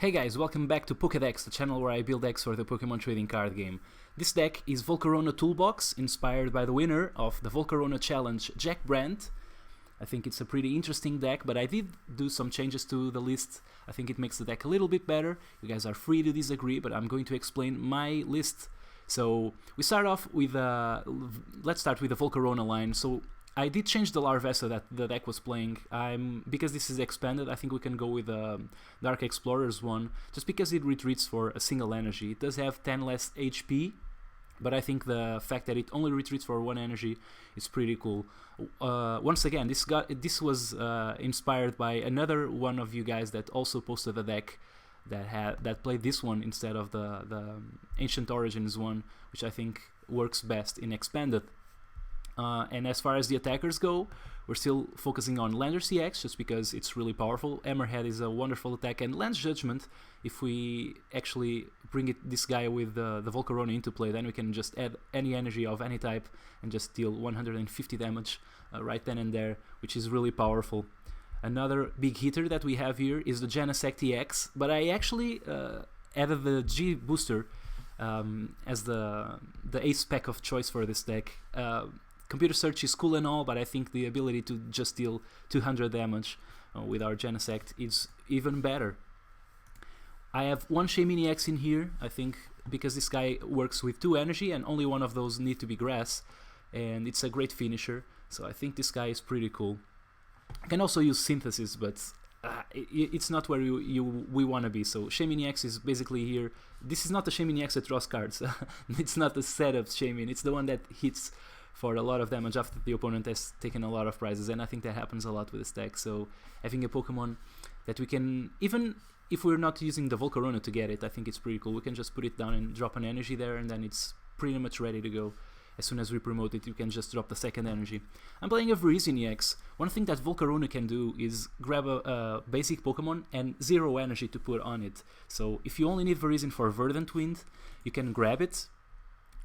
Hey guys, welcome back to Pokédex, the channel where I build decks for the Pokemon trading card game. This deck is Volcarona Toolbox, inspired by the winner of the Volcarona Challenge, Jack Brandt. I think it's a pretty interesting deck, but I did do some changes to the list. I think it makes the deck a little bit better. You guys are free to disagree, but I'm going to explain my list. So we start off with, let's start with the Volcarona line. So I did change the Larvesta that the deck was playing. Because this is expanded, I think we can go with Dark Explorers one, just because it retreats for a single energy. It does have 10 less HP, but I think the fact that it only retreats for one energy is pretty cool. Once again, this was inspired by another one of you guys that also posted a deck that played this one instead of the Ancient Origins one, which I think works best in expanded. And as far as the attackers go, we're still focusing on Lander CX just because it's really powerful. Hammerhead is a wonderful attack, and Lance Judgment, if we actually bring this guy with the Volcarona into play, then we can just add any energy of any type and just deal 150 damage right then and there, which is really powerful. Another big hitter that we have here is the Genesect EX, but I actually added the G booster as the ace spec of choice for this deck. Computer search is cool and all, but I think the ability to just deal 200 damage with our Genesect is even better. I have one Shaymin EX in here, I think, because this guy works with 2 energy and only one of those need to be grass, and it's a great finisher, so I think this guy is pretty cool. I can also use Synthesis, but it's not where we want to be, so Shaymin EX is basically here. This is not the Shaymin EX that draws cards. It's not the set of Shaymin, it's the one that hits for a lot of damage after the opponent has taken a lot of prizes, and I think that happens a lot with this deck. So having a Pokemon that we can, even if we're not using the Volcarona to get it, I think it's pretty cool. We can just put it down and drop an energy there, and then it's pretty much ready to go. As soon as we promote it, you can just drop the second energy. I'm playing a Virizion EX. One thing that Volcarona can do is grab a basic Pokemon and 0 energy to put on it. So if you only need Virizion for Verdant Wind, you can grab it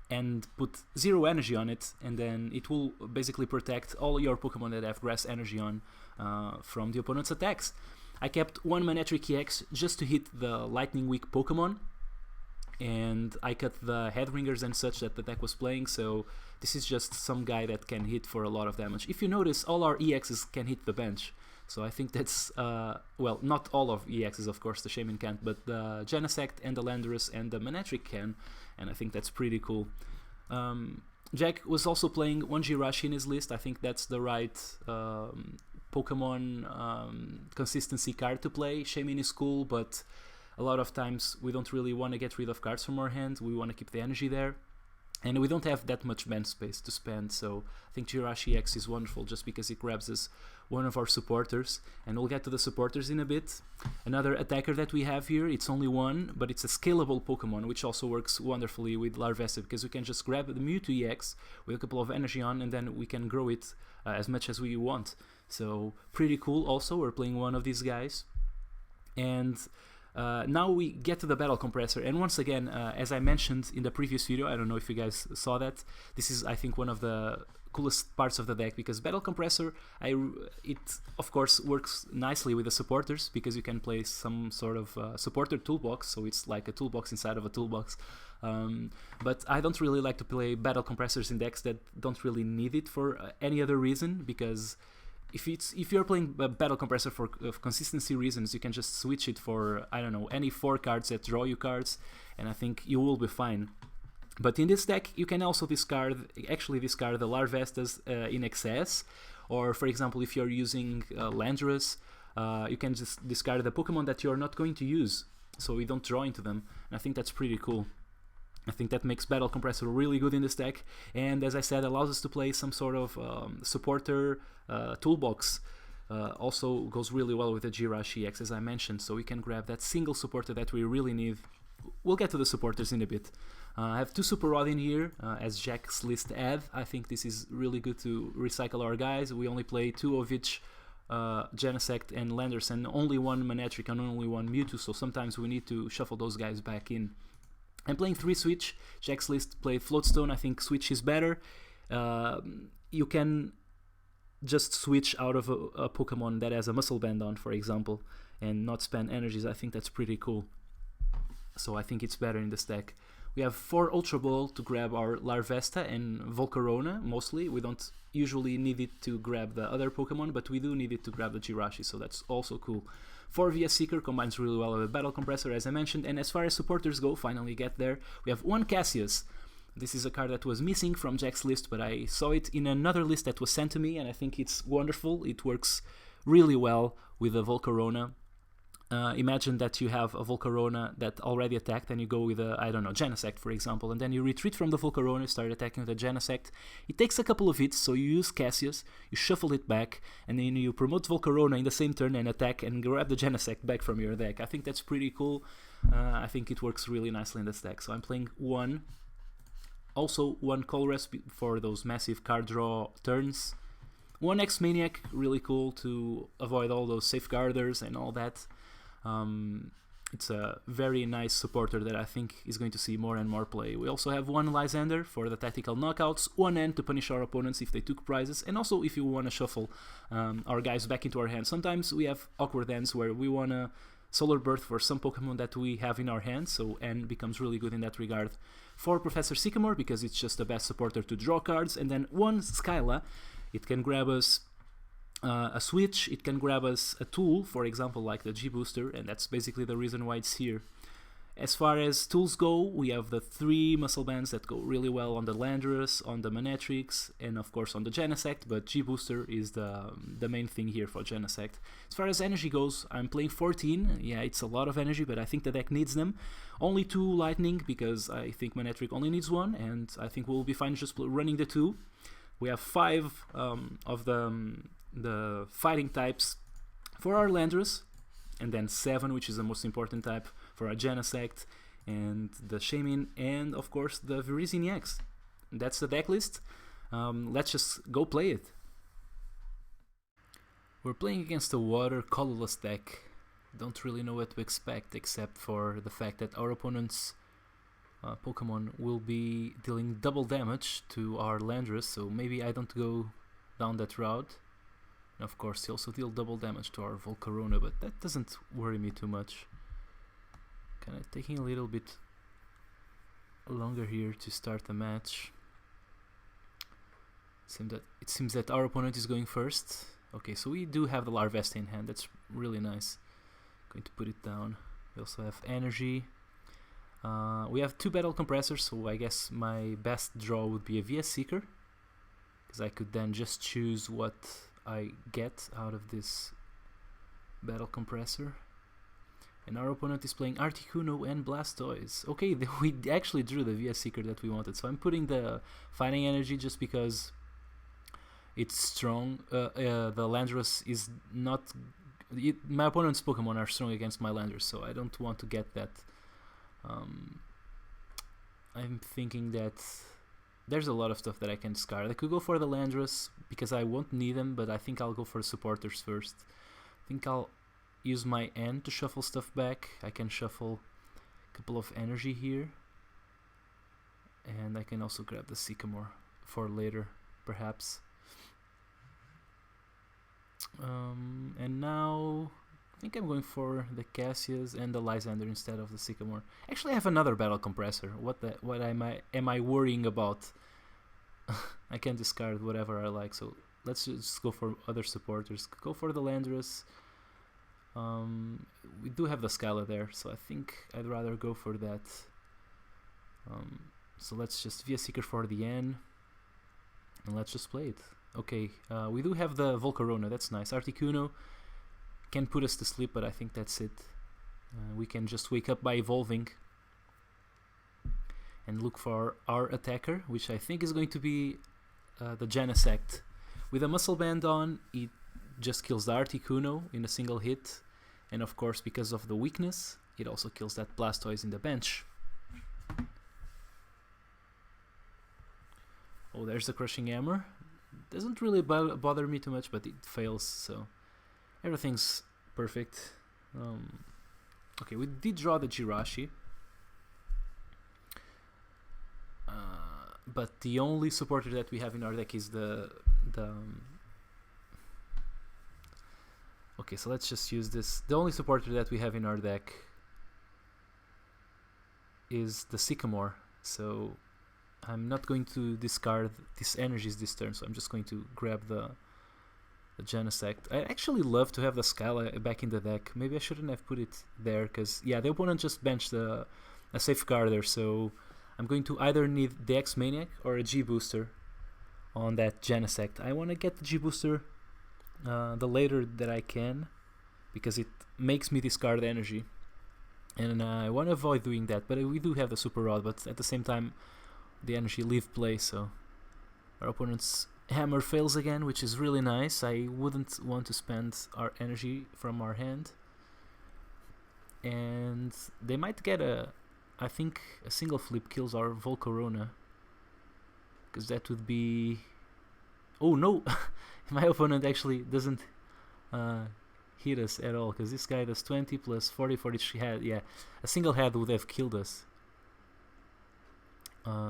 and put 0 energy on it, and then it will basically protect all your Pokemon that have grass energy on from the opponent's attacks. I kept one Manectric EX just to hit the Lightning Weak Pokemon, and I cut the Headringers and such that the deck was playing, so this is just some guy that can hit for a lot of damage. If you notice, all our EXs can hit the bench, so I think that's, well, not all of EXs, of course, the Shaymin can't, but the Genesect and the Landorus and the Manectric can, and I think that's pretty cool. Jack was also playing one Jirachi in his list. I think that's the right Pokemon consistency card to play. Shaymin is cool, but a lot of times we don't really want to get rid of cards from our hand. We want to keep the energy there, and we don't have that much bench space to spend, so I think Jirachi X is wonderful just because it grabs us one of our supporters, and we'll get to the supporters in a bit. Another attacker that we have here, it's only one, but it's a scalable Pokemon, which also works wonderfully with Larvesta, because we can just grab the Mewtwo EX with a couple of energy on, and then we can grow it as much as we want. So pretty cool. Also, we're playing one of these guys. And now we get to the Battle Compressor, and once again, as I mentioned in the previous video, I don't know if you guys saw that, this is, I think, one of the coolest parts of the deck, because Battle Compressor, it of course works nicely with the supporters, because you can play some sort of supporter toolbox, so it's like a toolbox inside of a toolbox. But I don't really like to play Battle Compressors in decks that don't really need it for any other reason, because if you're playing a Battle Compressor for consistency reasons, you can just switch it for, I don't know, any 4 cards that draw you cards, and I think you will be fine. But in this deck, you can also actually discard the Larvestas in excess, or for example, if you're using Landorus, you can just discard the Pokemon that you're not going to use, so you don't draw into them, and I think that's pretty cool. I think that makes Battle Compressor really good in this deck, and as I said, allows us to play some sort of supporter toolbox. Also goes really well with the Jirachi X, as I mentioned, so we can grab that single supporter that we really need. We'll get to the supporters in a bit. I have 2 Super Rod in here, as Jack's list had. I think this is really good to recycle our guys. We only play 2 of each Genesect and Landorus, and only one Manectric and only one Mewtwo, so sometimes we need to shuffle those guys back in. I'm playing 3 Switch. Jack's list played Floatstone. I think Switch is better. You can just switch out of a Pokemon that has a Muscle Band on, for example, and not spend energies. I think that's pretty cool. So I think it's better in this deck. We have 4 Ultra Ball to grab our Larvesta and Volcarona, mostly. We don't usually need it to grab the other Pokemon, but we do need it to grab the Jirachi, so that's also cool. 4 VS Seeker combines really well with the Battle Compressor, as I mentioned, and as far as supporters go, finally get there, we have 1 Cassius. This is a card that was missing from Jack's list, but I saw it in another list that was sent to me, and I think it's wonderful. It works really well with the Volcarona. Imagine that you have a Volcarona that already attacked, and you go with a, I don't know, Genesect, for example, and then you retreat from the Volcarona, start attacking with a Genesect. It takes a couple of hits, so you use Cassius, you shuffle it back, and then you promote Volcarona in the same turn and attack and grab the Genesect back from your deck. I think that's pretty cool. I think it works really nicely in this deck. So I'm playing 1. Also 1 Colress for those massive card draw turns. 1 X-Maniac, really cool to avoid all those safeguarders and all that. It's a very nice supporter that I think is going to see more and more play. We also have 1 Lysander for the tactical knockouts, 1 N to punish our opponents if they took prizes, and also if you want to shuffle our guys back into our hands. Sometimes we have awkward ends where we want to Solar Birth for some Pokemon that we have in our hands, so N becomes really good in that regard. 4 Professor Sycamore, because it's just the best supporter to draw cards, and then 1 Skyla. It can grab us a switch, it can grab us a tool, for example like the G-Booster, and that's basically the reason why it's here. As far as tools go, we have the 3 muscle bands that go really well on the Landorus, on the Manectrics, and of course on the Genesect, but G-Booster is the main thing here for Genesect. As far as energy goes, I'm playing 14, yeah, it's a lot of energy, but I think the deck needs them. Only 2 Lightning, because I think Manectric only needs 1, and I think we'll be fine just running the 2. We have 5 of the fighting types for our Landorus, and then 7, which is the most important type, for our Genesect, and the Shaymin, and of course the Virizion EX. That's the deck list. Let's just go play it. We're playing against a water colorless deck. Don't really know what to expect, except for the fact that our opponent's Pokemon will be dealing double damage to our Landorus, so maybe I don't go down that route. And of course, he also deal double damage to our Volcarona, but that doesn't worry me too much. Kind of taking a little bit longer here to start the match. It seems that our opponent is going first. Okay, so we do have the Larvesta in hand. That's really nice. Going to put it down. We also have energy. We have 2 Battle Compressors, so I guess my best draw would be a VS Seeker, because I could then just choose what I get out of this Battle Compressor. And our opponent is playing Articuno and Blastoise. Okay, we actually drew the VS Seeker that we wanted, so I'm putting the Fighting Energy just because it's strong. The Landorus is not... my opponent's Pokemon are strong against my Landorus, so I don't want to get that. I'm thinking that there's a lot of stuff that I can discard. I could go for the Landorus because I won't need them, but I think I'll go for the supporters first. I think I'll use my N to shuffle stuff back. I can shuffle a couple of energy here, and I can also grab the Sycamore for later, perhaps. And now I think I'm going for the Cassius and the Lysander instead of the Sycamore. Actually, I have another Battle Compressor. What am I worrying about? I can discard whatever I like, so let's just go for other supporters. Go for the Landorus. We do have the Skyla there, so I think I'd rather go for that. So let's just VS Seeker for the N, and let's just play it. Okay, we do have the Volcarona, that's nice. Articuno can put us to sleep, but I think that's it. We can just wake up by evolving and look for our attacker, which I think is going to be the Genesect. With a Muscle Band on, it just kills the Articuno in a single hit, and of course because of the weakness, it also kills that Blastoise in the bench. Oh, there's the Crushing Hammer. Doesn't really bother me too much, but it fails, so everything's perfect. Okay, we did draw the Jirachi, but the only supporter that we have in our deck is the Okay, so let's just use this. The only supporter that we have in our deck is the Sycamore, so I'm not going to discard these energies this turn, so I'm just going to grab the Genesect. I actually love to have the Skyla back in the deck. Maybe I shouldn't have put it there, because yeah, the opponent just benched a Safeguarder, so I'm going to either need the X-Maniac or a G-Booster on that Genesect. I want to get the G-Booster the later that I can, because it makes me discard energy, and I want to avoid doing that, but we do have the Super Rod, but at the same time the energy leave play, so our opponent's hammer fails again, which is really nice. I wouldn't want to spend our energy from our hand, and they might get I think a single flip kills our Volcarona, because that would be... Oh no! My opponent actually doesn't hit us at all, because this guy does 20 plus 40 for each head. Yeah, a single head would have killed us.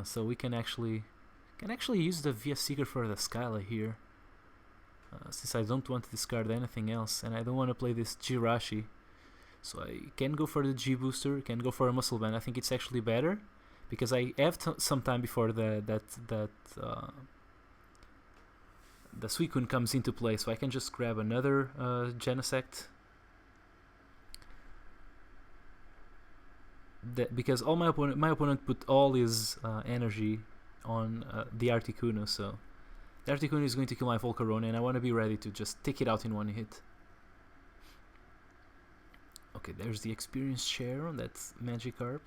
So we can actually use the VS Seeker for the Skyla here, since I don't want to discard anything else, and I don't want to play this Jirachi. So I can go for the G Booster, can go for a Muscle Band. I think it's actually better, because I have some time before the Suicune comes into play, so I can just grab another Genesect. Because all my opponent put all his energy on the Articuno, so the Articuno is going to kill my Volcarona, and I want to be ready to just take it out in one hit. Okay, there's the experience share on that Magikarp.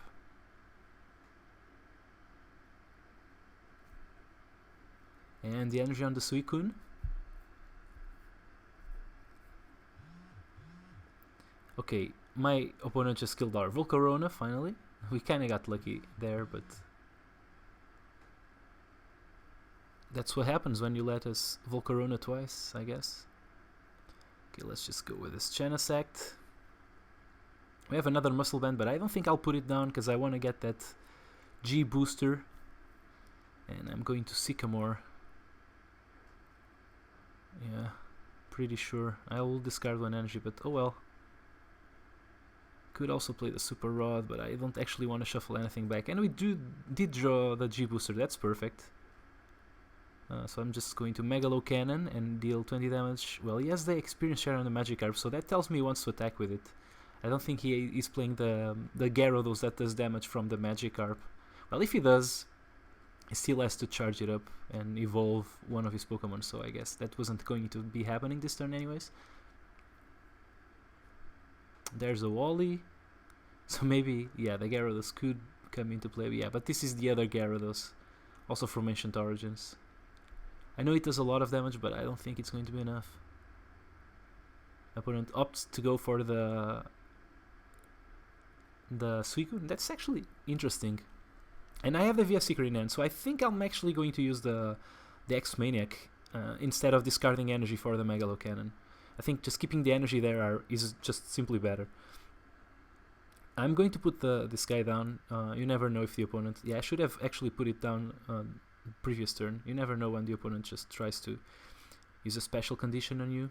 And the energy on the Suicune. Okay, my opponent just killed our Volcarona, finally. We kinda got lucky there, but that's what happens when you let us Volcarona twice, I guess. Okay, let's just go with this Genesect. We have another Muscle Band, but I don't think I'll put it down, because I want to get that G Booster. And I'm going to Sycamore. Yeah, pretty sure. I will discard one energy, but oh well. Could also play the Super Rod, but I don't actually want to shuffle anything back. And we did draw the G Booster, that's perfect. So I'm just going to Megalo Cannon and deal 20 damage. Well, he has the experience share on the Magikarp, so that tells me he wants to attack with it. I don't think he is playing the Gyarados that does damage from the Magikarp. Well, if he does, he still has to charge it up and evolve one of his Pokemon, so I guess that wasn't going to be happening this turn anyways. There's a Wally, so maybe, yeah, the Gyarados could come into play, yeah, but this is the other Gyarados, also from Ancient Origins. I know it does a lot of damage, but I don't think it's going to be enough. Opponent opts to go for the Suicune. That's actually interesting. And I have the VS Seeker in hand, so I think I'm actually going to use the X-Maniac instead of discarding energy for the Megalo Cannon. I think just keeping the energy there is just simply better. I'm going to put this guy down. You never know if the opponent... Yeah, I should have actually put it down previous turn. You never know when the opponent just tries to use a special condition on you.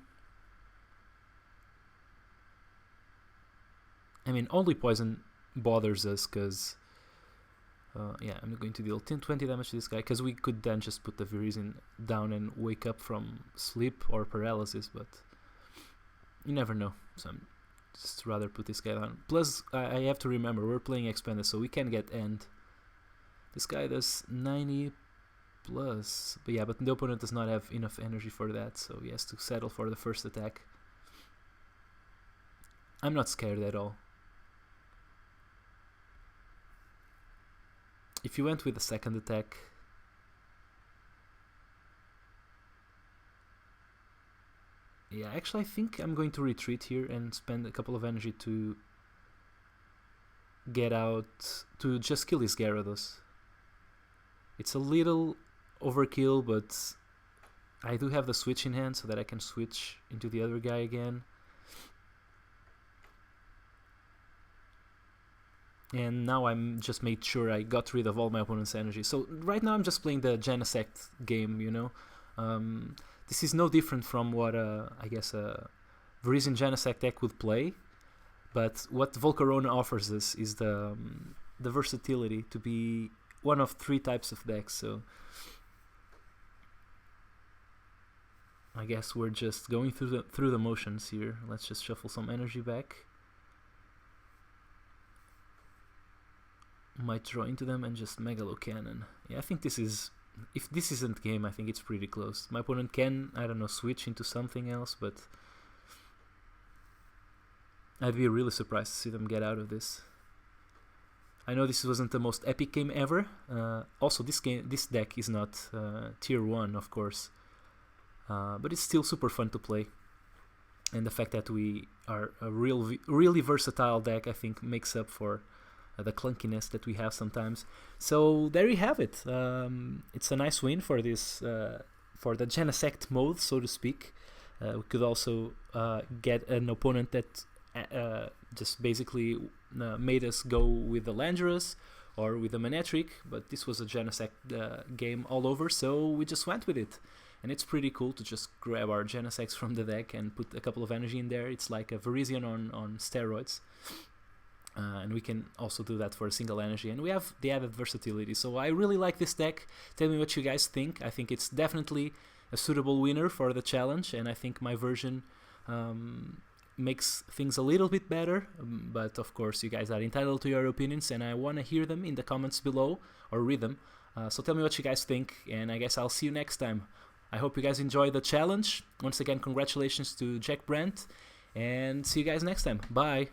I mean, only poison bothers us, because yeah, I'm going to deal 20 damage to this guy, because we could then just put the Virizion down and wake up from sleep or paralysis, but you never know, so I'm just rather put this guy down. Plus, I have to remember, we're playing Expanded, so we can get End. This guy does 90 plus, but yeah, but the opponent does not have enough energy for that, so he has to settle for the first attack. I'm not scared at all. If you went with the second attack, yeah, actually I think I'm going to retreat here and spend a couple of energy to get out, to just kill this Gyarados. It's a little overkill, but I do have the switch in hand so that I can switch into the other guy again. And now I'm just made sure I got rid of all my opponent's energy. So right now I'm just playing the Genesect game, you know. This is no different from what I guess the Virizion Genesect deck would play. But what Volcarona offers us is the versatility to be one of 3 types of decks. So I guess we're just going through the motions here. Let's just shuffle some energy back. Might draw into them and just Megalo Cannon. Yeah, I think this is... If this isn't game, I think it's pretty close. My opponent can, I don't know, switch into something else, but I'd be really surprised to see them get out of this. I know this wasn't the most epic game ever. Also, this deck is not tier 1, of course, but it's still super fun to play. And the fact that we are a really versatile deck, I think, makes up for the clunkiness that we have sometimes. So there you have it. It's a nice win for this, for the Genesect mode, so to speak. We could also get an opponent that just basically made us go with the Landorus or with the Manectric, but this was a Genesect game all over, so we just went with it. And it's pretty cool to just grab our Genesects from the deck and put a couple of energy in there. It's like a Virizion on steroids. And we can also do that for a single energy, and we have the added versatility. So I really like this deck. Tell me what you guys think. I think it's definitely a suitable winner for the challenge, and I think my version makes things a little bit better, but of course you guys are entitled to your opinions, and I want to hear them in the comments below, or read them. So tell me what you guys think, and I guess I'll see you next time. I hope you guys enjoy the challenge. Once again, congratulations to Jack Brandt, and see you guys next time. Bye!